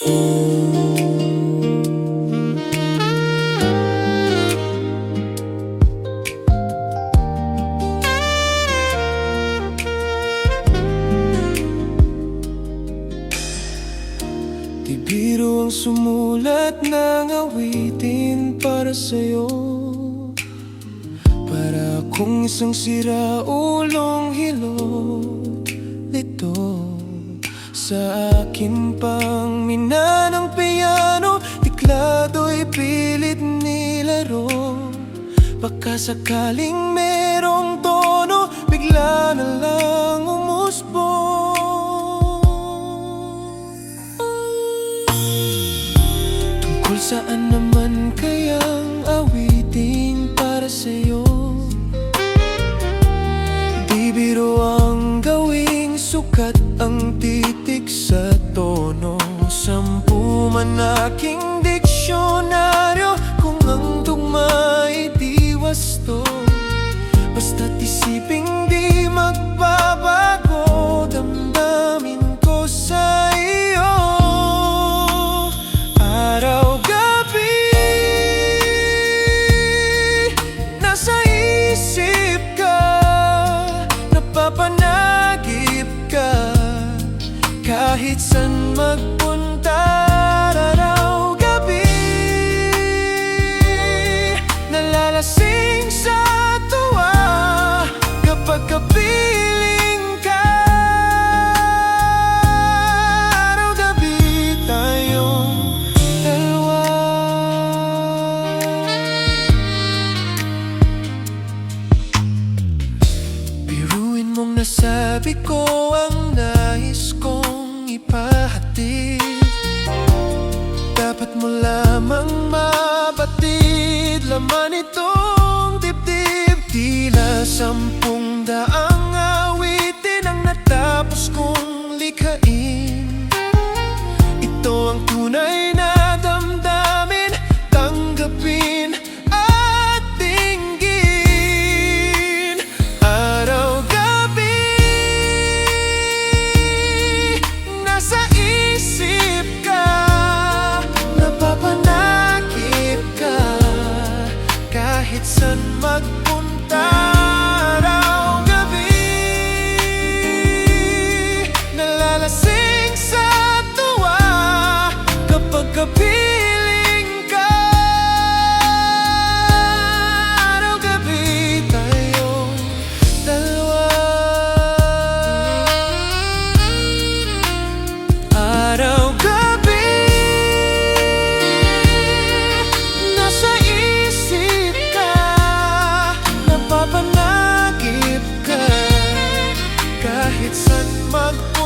Di biro ang sumulat ng awitin para sa'yo. Para akong isang siraulong hilot nito. Sa akin pang mina ng piano, tiklado'y pilit nilaro. Baka sakaling merong tono, bigla na lang umusbong. Tungkol saan naman kayang awitin para sa'yo? Di biro ang gawing sukat ang titik sa tono. 10 man aking diksyonaryo, kung ang tugma'y di wasto. Basta't isiping di magbabago, damdamin ko sa iyo. Araw-gabi, nasa isip ka, napapanagip ka. Kahit saan magpunta, araw-gabi, nalalasing sa tuwa kapag kapiling ka. Araw-gabi tayong dalawa. Biruin mong nasabi ko ang nais kong ipahatid. Dapat mo lamang mabatid, laman itong dibdib. Tila 10 daang awitin ang natapos kong likhain. Ito ang tunay na damdamin, tanggapin at dinggin. Araw-gabi, nasa isip ka, napapanagip ka. Kahit saan magpunta, araw-gabi, nalalasing sa tuwa kapag kapiling ka. Araw-gabi tayong dalawa. Araw-gabi, nasa isip ka, napapanagip ka. Kahit saan magpunta,